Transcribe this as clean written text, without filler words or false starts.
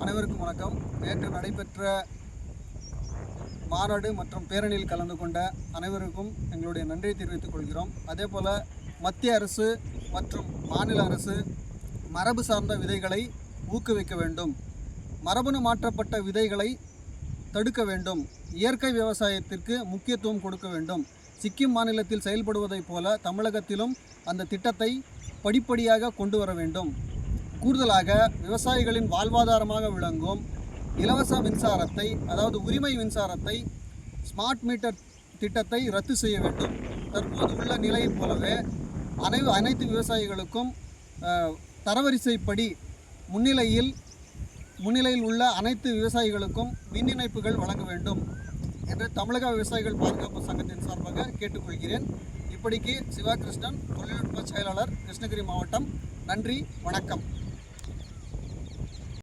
அனைவருக்கும் வணக்கம். நேற்று நடைபெற்ற மாநாடு மற்றும் பேரணியில் கலந்து கொண்ட அனைவருக்கும் எங்களுடைய நன்றியை தெரிவித்துக் கொள்கிறோம். அதேபோல் மத்திய அரசு மற்றும் மாநில அரசு மரபு சார்ந்த விதைகளை ஊக்குவிக்க வேண்டும், மரபணு மாற்றப்பட்ட விதைகளை தடுக்க வேண்டும், இயற்கை விவசாயத்திற்கு முக்கியத்துவம் கொடுக்க வேண்டும். சிக்கிம் மாநிலத்தில் செயல்படுவதைப் போல தமிழகத்திலும் அந்த திட்டத்தை படிப்படியாக கொண்டு வர வேண்டும். கூடுதலாக விவசாயிகளின் வாழ்வாதாரமாக விளங்கும் இலவச மின்சாரத்தை, அதாவது உரிமை மின்சாரத்தை, ஸ்மார்ட் மீட்டர் திட்டத்தை ரத்து செய்ய வேண்டும். தற்போது உள்ள நிலையைப் போலவே அனைத்து விவசாயிகளுக்கும் தரவரிசைப்படி முன்னிலையில் உள்ள அனைத்து விவசாயிகளுக்கும் மின் இணைப்புகள் வழங்க வேண்டும் என்று தமிழக விவசாயிகள் பாதுகாப்பு சங்கத்தின் சார்பாக கேட்டுக்கொள்கிறேன். இப்படிக்கு சிவா கிருஷ்ணன், தொழில்நுட்ப செயலாளர், கிருஷ்ணகிரி மாவட்டம். நன்றி, வணக்கம்.